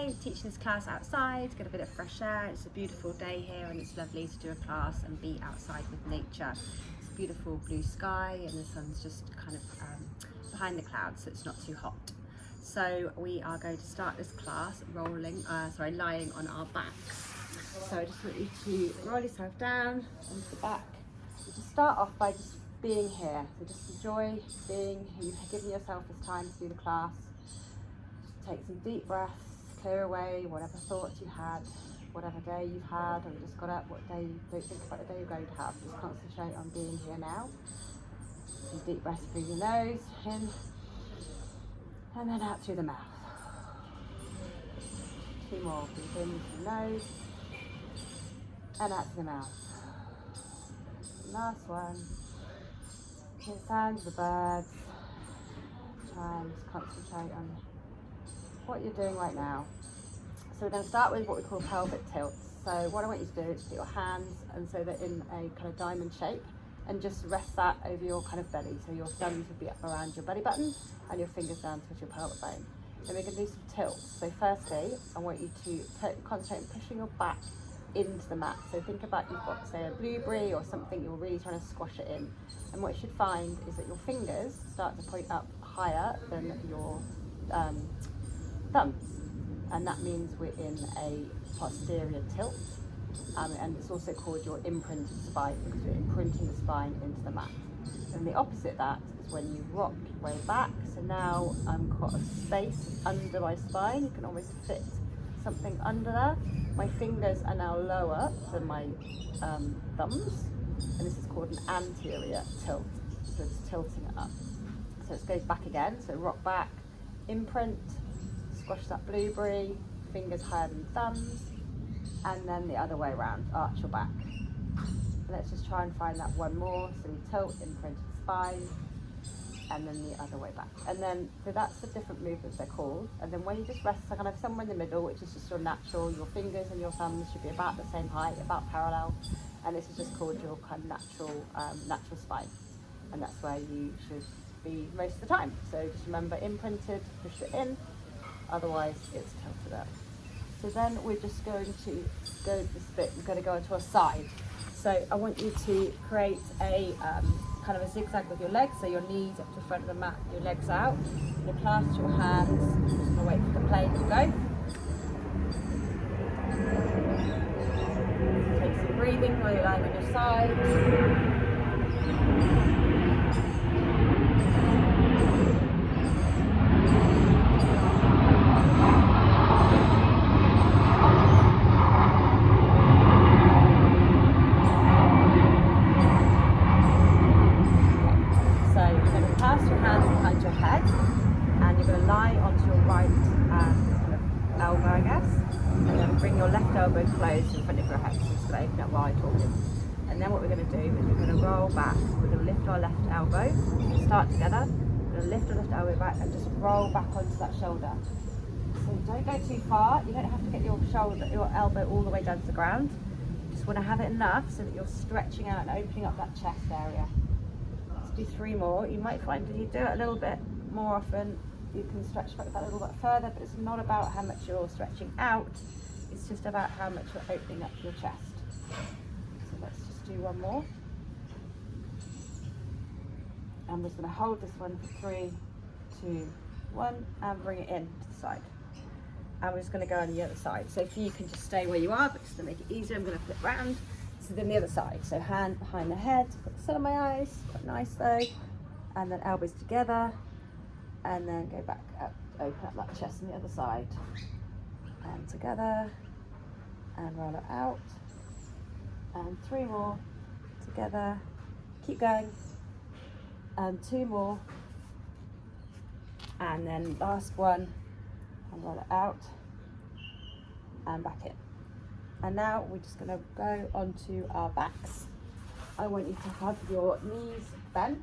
today, teaching this class outside, get a bit of fresh air. It's a beautiful day here and it's lovely to do a class and be outside with nature. It's a beautiful blue sky and the sun's just kind of behind the clouds, so it's not too hot. So we are going to start this class lying on our backs. So I just want you to roll yourself down onto the back. You just start off by just being here. So just enjoy being here. You've given yourself this time to do the class. Just take some deep breaths, clear away whatever thoughts you had, whatever day you've had, or you just got up, what day you don't think about the day you're going to have. Just concentrate on being here now. Some deep breaths through your nose, in, and then out through the mouth. 2 more. Breathe in through the nose and out through the mouth. Last one. Hear the sound of the birds. Try and just concentrate on what you're doing right now. So we're going to start with what we call pelvic tilts. So what I want you to do is put your hands and so they're in a kind of diamond shape, and just rest that over your kind of belly. So your thumbs would be up around your belly button and your fingers down towards your pelvic bone. Then we're going to do some tilts. So firstly, I want you to concentrate on pushing your back into the mat. So think about you've got, say, a blueberry or something, you're really trying to squash it in. And what you should find is that your fingers start to point up higher than your thumbs. And that means we're in a posterior tilt. And it's also called your imprinted spine, because we're imprinting the spine into the mat. And the opposite of that is when you rock your way back. So now I've got a space under my spine. You can almost fit something under there. My fingers are now lower than my thumbs, and this is called an anterior tilt. So it's tilting it up. So it goes back again. So rock back, imprint, squash that blueberry, fingers higher than thumbs, and then the other way around, arch your back. Let's just try and find that one more. So we tilt, imprinted spine, and then the other way back. And then, so that's the different movements they're called. And then when you just rest kind of somewhere in the middle, which is just your natural, your fingers and your thumbs should be about the same height, about parallel. And this is just called your kind of natural spine. And that's where you should be most of the time. So just remember, imprinted, push it in, otherwise it's tilted up. So then we're just going to go this bit, we're going to go onto our side. So I want you to create a kind of a zigzag with your legs, so your knees up to the front of the mat, your legs out. You clasp your hands, I'm just going to wait for the plane to go. Take some breathing while you're lying on your side. Close in front of your head, so just going to open up while I'm talking. And then what we're going to do is we're going to roll back. We're going to lift our left elbow. We'll start together. We're going to lift our left elbow back and just roll back onto that shoulder. So don't go too far. You don't have to get your elbow all the way down to the ground. You just want to have it enough so that you're stretching out and opening up that chest area. Let's do 3 more. You might find that you do it a little bit more often, you can stretch back that a little bit further, but it's not about how much you're stretching out. It's just about how much you're opening up your chest. So let's just do 1 more. I'm just going to hold this one for 3, 2, 1, and bring it in to the side. And we're just going to go on the other side. So if you can just stay where you are, but just to make it easier, I'm going to flip round. So then the other side. So hand behind the head, got the sun on my eyes, quite nice though. And then elbows together, and then go back up, open up that chest on the other side. And together, and roll it out, and 3 more, together, keep going, and 2 more, and then last one, and roll it out, and back in. And now we're just going to go onto our backs. I want you to have your knees bent,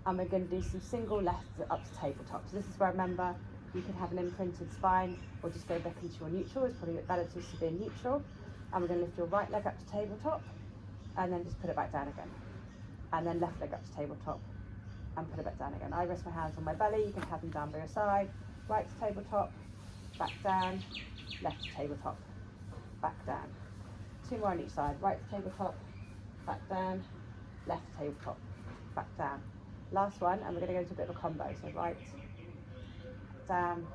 and we're going to do some single lefts up to tabletop. So this is where, remember, you could have an imprinted spine or just go back into your neutral. It's probably better to be in neutral. And we're going to lift your right leg up to tabletop and then just put it back down again. And then left leg up to tabletop and put it back down again. I rest my hands on my belly. You can have them down by your side. Right to tabletop, back down, left to tabletop, back down. 2 more on each side, right to tabletop, back down, left to tabletop, back down. Last one, and we're going to go into a bit of a combo. So right, down,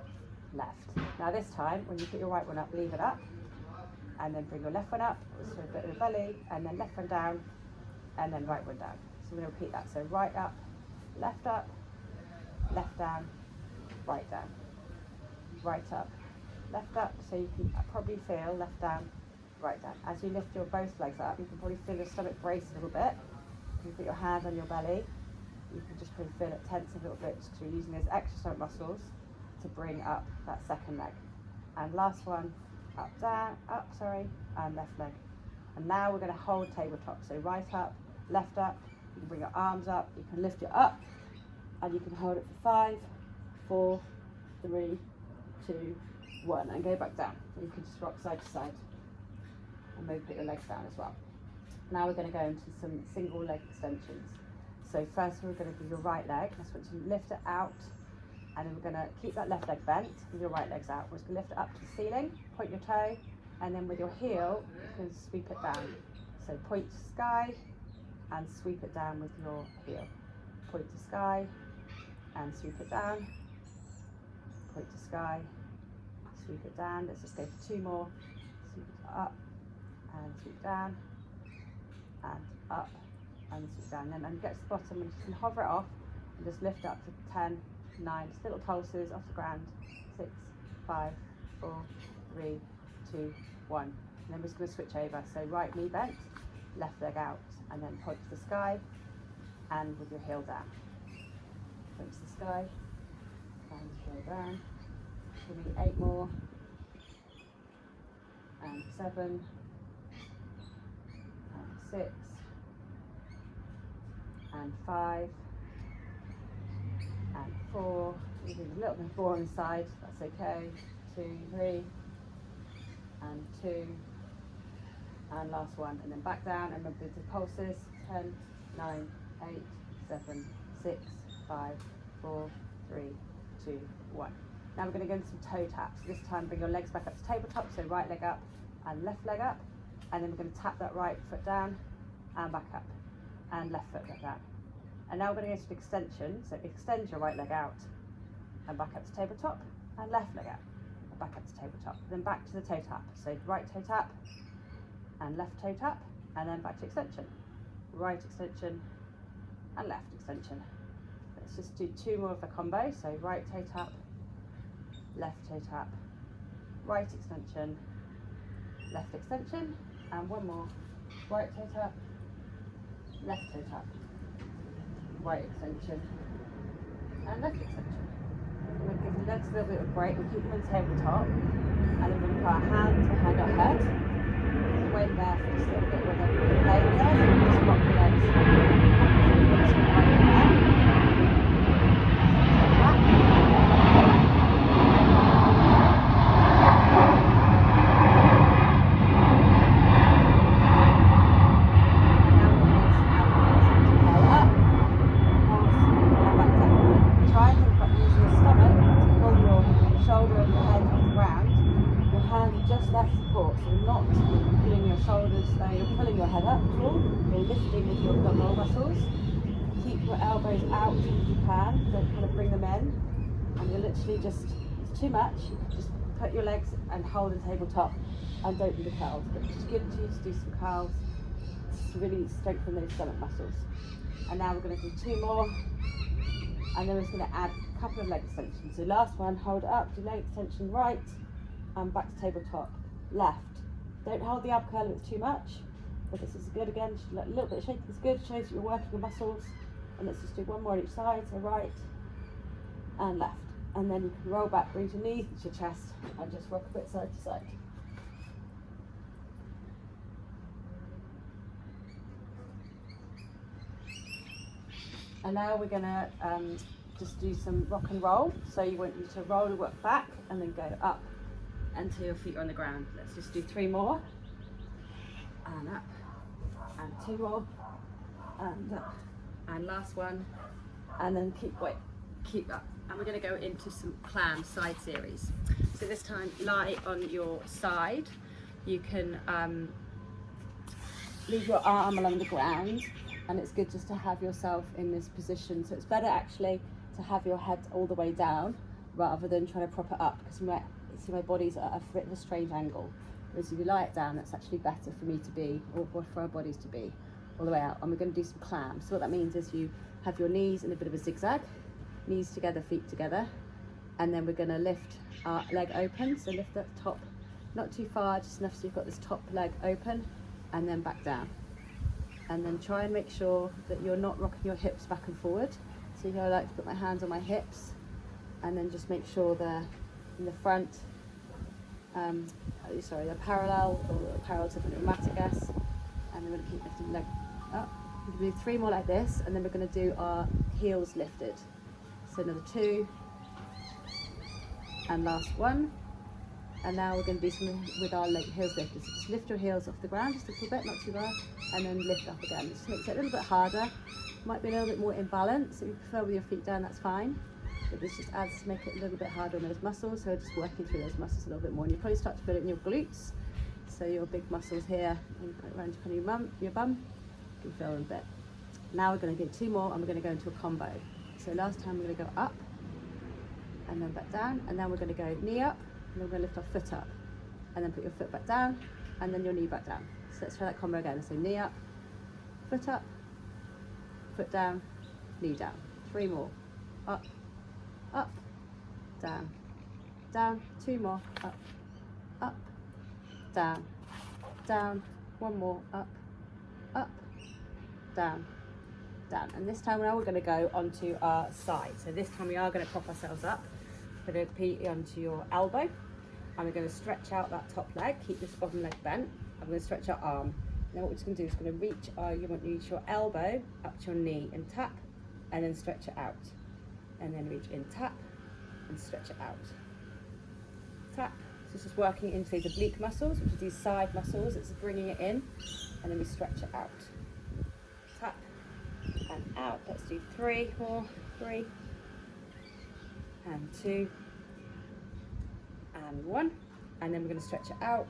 left. Now this time, when you put your right one up, leave it up, and then bring your left one up, so a bit of the belly, and then left one down, and then right one down. So we're going to repeat that. So right up, left down, right down, right up, left up. So you can probably feel left down, right down. As you lift your both legs up, you can probably feel your stomach brace a little bit. You put your hand on your belly. You can just probably feel it tense a little bit because you're using those extra stomach muscles to bring up that second leg. And last one, up, down, up, and left leg. And now we're going to hold tabletop. So right up, left up. You can bring your arms up. You can lift it up, and you can hold it for 5, 4, 3, 2, 1, and go back down. So you can just rock side to side, and maybe put your legs down as well. Now we're going to go into some single leg extensions. So first we're going to do your right leg. I just want you to lift it out, and then we're going to keep that left leg bent with your right legs out. We're just going to lift it up to the ceiling, point your toe, and then with your heel, you can sweep it down. So point to sky, and sweep it down with your heel. Point to sky, and sweep it down. Point to sky, sweep it down. Let's just go for 2 more. Sweep it up, and sweep down, and up, and sweep down. And then get to the bottom and just hover it off, and just lift up to 10, 9, just little pulses off the ground. 6, 5, 4, 3, 2, 1. And then we're just going to switch over. So right knee bent, left leg out, and then point to the sky, and with your heel down. Point to the sky, and heel down. Give me 8 more, and 7, and 6, and 5, and 4. We're doing a little bit more on the side, that's okay. 2, 3, and 2, and last one, and then back down, and remember the pulses. 10, 9, 8, 7, 6, 5, 4, 3, 2, 1. Now we're going to go into some toe taps. This time bring your legs back up to tabletop, so right leg up and left leg up, and then we're going to tap that right foot down and back up, and left foot back down. And now we're going to go to an extension, so extend your right leg out and back up to tabletop, and left leg out and back up to tabletop, then back to the toe tap. So right toe tap and left toe tap, and then back to extension, right extension and left extension. Let's just do 2 more of the combo. So right toe tap, left toe tap, right extension, left extension, and 1 more. Right toe tap, left toe tap, right extension, and left extension. We're going to give the legs a little bit of a break. We'll keep them on tabletop, and then we're going to put our hands behind our head. Wait there for just a little bit with a leg there, so we just rock the legs up and forward, so right there. Back. You're pulling your head up at all, you're lifting with your abdominal muscles. Keep your elbows out if you can, don't kind of bring them in. And you're literally just, it's too much, just put your legs and hold the tabletop and don't do the curls. But it's just good to you to do some curls to really strengthen those stomach muscles. And now we're going to do 2 more, and then we're just going to add a couple of leg extensions. So last one, hold it up, do leg extension right, and back to tabletop, left. Don't hold the ab curl if it's too much, but this is good again, just a little bit of shaking is good, shows that you're working your muscles. And let's just do 1 more on each side, so right and left. And then you can roll back, bring your knees to your chest, and just rock a bit side to side. And now we're gonna just do some rock and roll. So you want you to roll and work back, and then go up until your feet are on the ground. Let's just do 3 more, and up, and 2 more, and up, and last one, and then keep up. And we're going to go into some clam side series. So this time, lie on your side. You can leave your arm along the ground, and it's good just to have yourself in this position. So it's better actually to have your head all the way down rather than trying to prop it up, because my body's at a bit of a strange angle. Whereas if you lie it down, that's actually better for me to be, or for our bodies to be, all the way out. And we're going to do some clams. So what that means is you have your knees in a bit of a zigzag, knees together, feet together, and then we're going to lift our leg open. So lift that top, not too far, just enough so you've got this top leg open, and then back down. And then try and make sure that you're not rocking your hips back and forward. So I like to put my hands on my hips, and then just make sure they're in the front, they're parallel, or parallel to the pneumatic S. And then we're going to keep lifting the leg up. We're going to do 3 more like this, and then we're going to do our heels lifted. So another 2, and last 1. And now we're going to do something with our heels lifted. So just lift your heels off the ground just a little bit, not too far, and then lift up again. Just makes it a little bit harder. Might be a little bit more imbalance. If you prefer with your feet down, that's fine. But this just adds to make it a little bit harder on those muscles. So just working through those muscles a little bit more. And you probably start to feel it in your glutes. So your big muscles here, around your bum, you can feel them a bit. Now we're going to do 2 more, and we're going to go into a combo. So last time we're going to go up, and then back down, and then we're going to go knee up, and then we're going to lift our foot up, and then put your foot back down, and then your knee back down. So let's try that combo again. So knee up, foot down, knee down. 3 more. Up, up, down, down. 2 more. Up, up, down, down. 1 more. Up, up, down, down. And this time now we're going to go onto our side. So this time we are going to prop ourselves up. We're going to put onto your elbow, and we're going to stretch out that top leg. Keep this bottom leg bent. I'm going to stretch our arm. Now what we're just going to do is going to reach your elbow up to your knee and tap, and then stretch it out, and then reach in, tap, and stretch it out, tap. So it's just working into these oblique muscles, which are these side muscles. It's bringing it in, and then we stretch it out, tap, and out. Let's do 3 more. 3 and 2 and 1, and then we're going to stretch it out,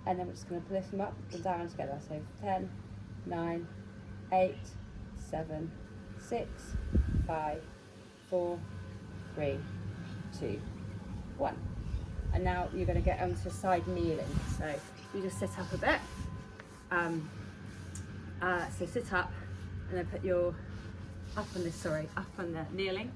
and then we're just going to lift them up and down together. So 10, 9, 8, 7, 6, 5, 4, 3, 2, 1. And now you're going to get onto side kneeling. So you just sit up a bit. So sit up, and then put your up on the kneeling,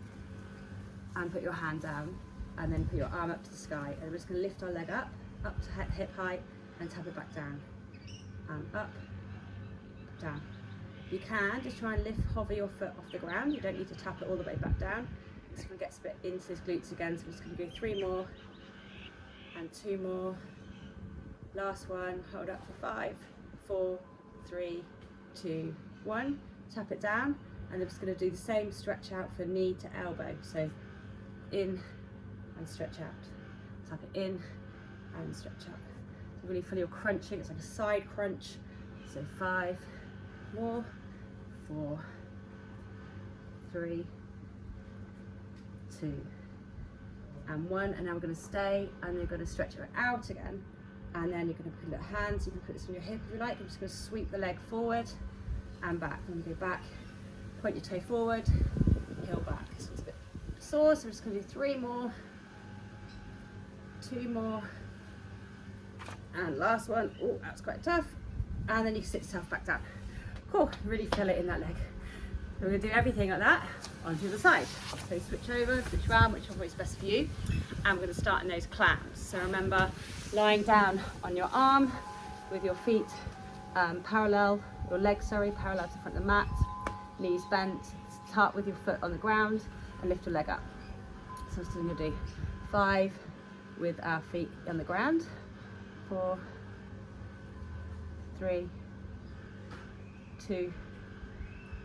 and put your hand down, and then put your arm up to the sky. And we're just going to lift our leg up to hip height, and tap it back down, and up, down. You can just try and hover your foot off the ground. You don't need to tap it all the way back down. This one gets a bit into his glutes again, so we're just going to go 3 more, and 2 more. Last one, hold up for 5, 4, 3, 2, 1. Tap it down, and I'm just going to do the same stretch out for knee to elbow. So in and stretch out. Tap it in and stretch out. So really feel you're crunching. It's like a side crunch. So 5 more, 4, 3, 2, and 1. And now we're going to stay, and you're going to stretch it out again. And then you're going to put your hands. You can put this on your hip if you like. I'm just going to sweep the leg forward and back. And go back. Point your toe forward. Heel back. This one's a bit sore, so we're just going to do 3 more, 2 more, and last one. Oh, that's quite tough. And then you sit yourself back down. Cool. Really feel it in that leg. We're going to do everything like that onto the side. So switch over, switch around, whichever is best for you. And we're going to start in those clams. So remember, lying down on your arm with your feet parallel, your legs, parallel to the front of the mat, knees bent, start with your foot on the ground, and lift your leg up. So we're still going to do 5 with our feet on the ground, 4, 3, 2,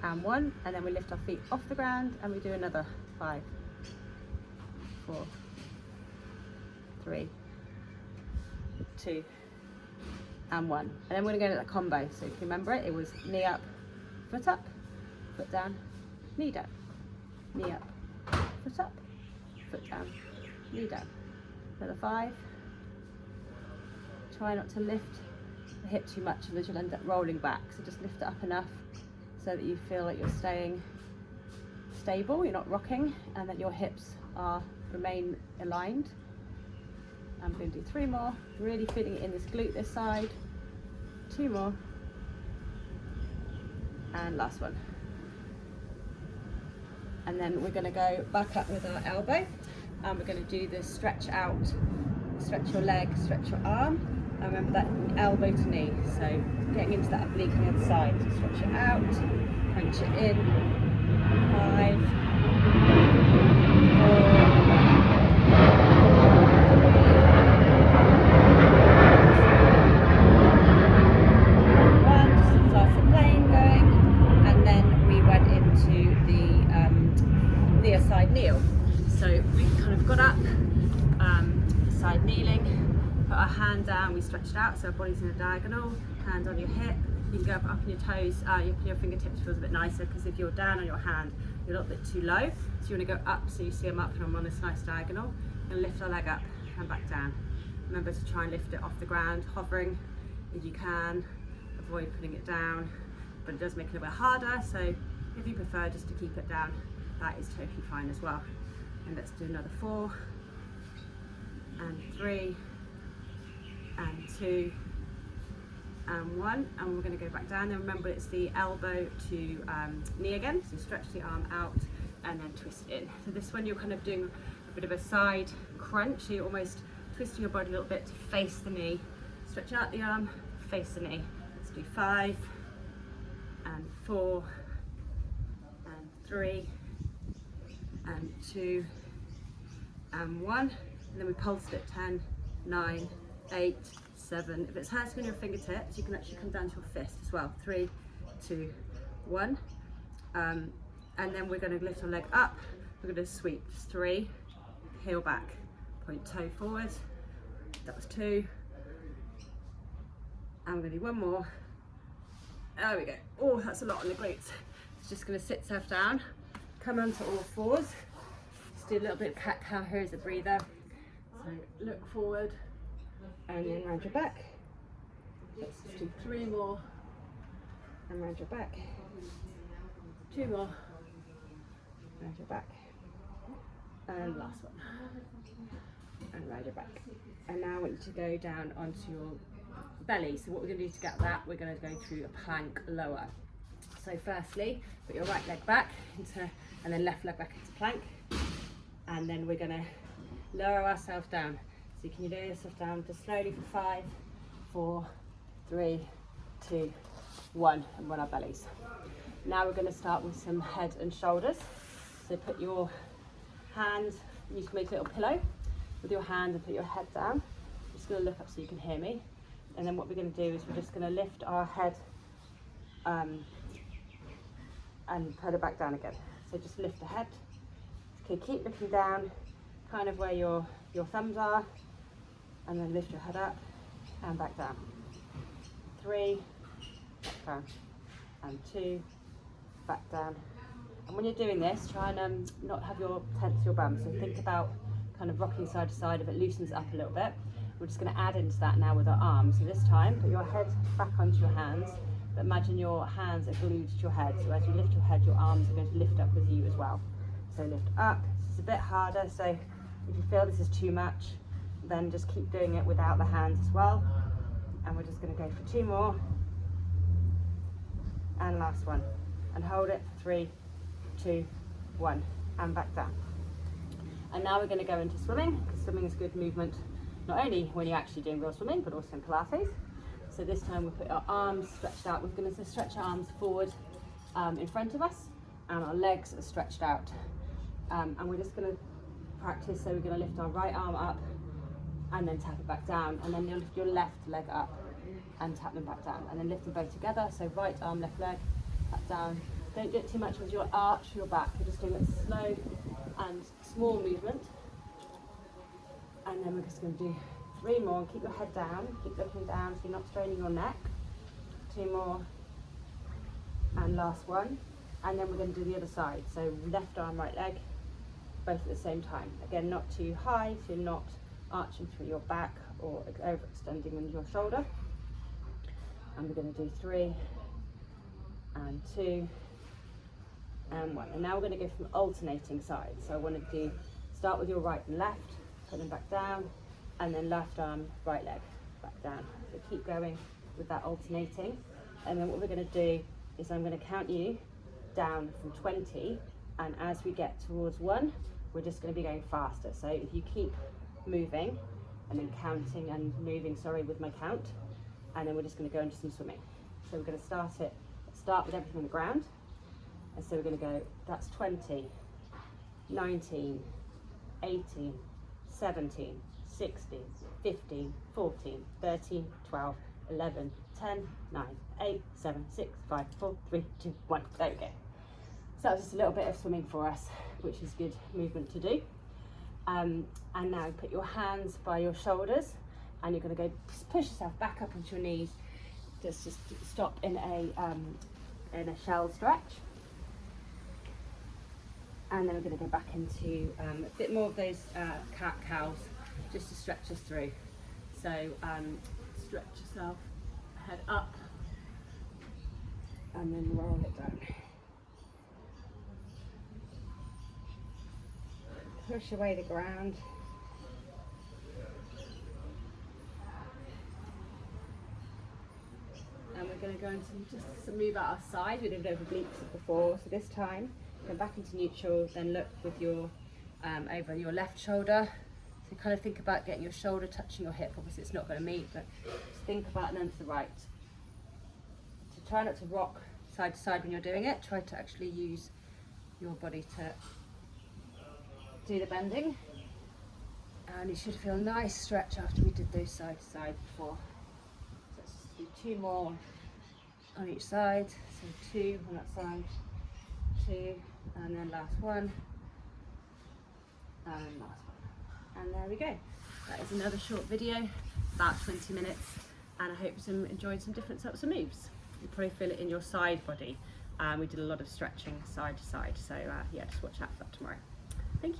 and 1, and then we lift our feet off the ground, and we do another 5, 4, 3, 2, and 1. And then we're going to go into that combo. So if you remember it was knee up, foot down, knee down, knee up, foot down, knee down, Another 5. Try not to lift the hip too much, otherwise you'll end up rolling back. So just lift it up enough so that you feel like you're staying stable, you're not rocking, and that your hips remain aligned. I'm going to do 3 more, really feeling it in this glute this side. 2 more, and last one. And then we're going to go back up with our elbow, and we're going to do this stretch out, stretch your leg, stretch your arm, and remember that elbow to knee, so getting into that oblique on the other side. So stretch it out, punch it in. 5, 4, side kneel. So we kind of got up, side kneeling, put our hand down, we stretched out so our body's in a diagonal, hand on your hip. You can go up on your toes, your fingertips feels a bit nicer, because if you're down on your hand, you're a little bit too low. So you want to go up so you see them up, and I'm on this nice diagonal. And lift our leg up and back down. Remember to try and lift it off the ground, hovering if you can, avoid putting it down, but it does make it a little bit harder, so if you prefer just to keep it down, that is totally fine as well. And let's do another 4, and 3, and 2, and 1, and we're going to go back down. And remember, it's the elbow to knee again, so stretch the arm out and then twist in. So this one you're kind of doing a bit of a side crunch, so you're almost twisting your body a little bit to face the knee. Stretch out the arm, face the knee. Let's do 5, and 4, and 3, and 2, and 1, and then we pulsed it. 10, 9, 8, 7. If it's hurting on your fingertips, you can actually come down to your fist as well. 3, 2, 1, and then we're going to lift our leg up. We're going to sweep. 3, heel back, point toe forward. That was 2, and we're going to do 1 more. There we go. Oh, that's a lot on the glutes. It's just going to sit yourself down, come onto all 4s. Just do a little bit of cat cow here as a breather. So look forward and then round your back. Let's just do 3 more and round your back. 2 more, round your back, and last one, and round your back. And now I want you to go down onto your belly. So what we're going to do to get that, we're going to go through a plank lower. So firstly, put your right leg back into, and then left leg back into plank, and then we're going to lower ourselves down. So can you lower yourself down just slowly for 5, 4, 3, 2, 1, and run our bellies. Now we're going to start with some head and shoulders. So put your hand, you can make a little pillow with your hand and put your head down. I'm just going to look up so you can hear me. And then what we're going to do is we're just going to lift our head and put it back down again. So just lift the head. Okay, keep looking down, kind of where your thumbs are, and then lift your head up and back down. 3, back down, and 2, back down. And when you're doing this, try and not have your tense your bum. So think about kind of rocking side to side. If it loosens up a little bit, we're just going to add into that now with our arms. So this time, put your head back onto your hands, but imagine your hands are glued to your head. So as you lift your head, your arms are going to lift up with you as well. So lift up. This is a bit harder, so if you feel this is too much, then just keep doing it without the hands as well. And we're just going to go for 2 more. And last one. And hold it for 3, 2, 1, and back down. And now we're going to go into swimming, because swimming is good movement, not only when you're actually doing real swimming, but also in Pilates. So this time we put our arms stretched out. We're going to stretch our arms forward in front of us, and our legs are stretched out. And we're just going to practice, so we're going to lift our right arm up and then tap it back down, and then you'll lift your left leg up and tap them back down, and then lift them both together. So right arm, left leg, tap down. Don't do it too much with your arch or your back. You're just doing a slow and small movement. And then we're just going to do 3 more, and keep your head down, keep looking down so you're not straining your neck. 2 more, and last one. And then we're going to do the other side. So left arm, right leg, both at the same time. Again, not too high, so you're not arching through your back or overextending on your shoulder. And we're going to do 3 and 2 and 1. And now we're going to go from alternating sides. So I want to start with your right and left, put them back down, and then left arm, right leg, back down. So keep going with that alternating. And then what we're going to do is I'm going to count you down from 20, and as we get towards 1, we're just going to be going faster. So if you keep moving and then counting and moving, with my count, and then we're just going to go into some swimming. So we're going to start with everything on the ground. And so we're going to go, that's 20, 19, 18, 17, 16, 15, 14, 13, 12, 11, 10, 9, 8, 7, 6, 5, 4, 3, 2, 1. There we go. So that was just a little bit of swimming for us, which is good movement to do. And now put your hands by your shoulders, and you're going to go push yourself back up onto your knees. Just stop in a shell stretch. And then we're going to go back into a bit more of those cat-cows, just to stretch us through. So stretch yourself, head up, and then roll it down. Push away the ground. And we're going to go into just move out our side. We did obliques before, so this time go back into neutral, then look with your over your left shoulder. So kind of think about getting your shoulder touching your hip. Obviously it's not going to meet, but just think about and then to the right. So try not to rock side to side when you're doing it. Try to actually use your body to do the bending. And you should feel a nice stretch after we did those side to side before. So let's just do 2 more on each side. So 2 on that side, 2, and then last one, and last one. And there we go. That is another short video, about 20 minutes, and I hope you enjoyed some different sorts of moves. You probably feel it in your side body. We did a lot of stretching side to side, so yeah, just watch out for that tomorrow.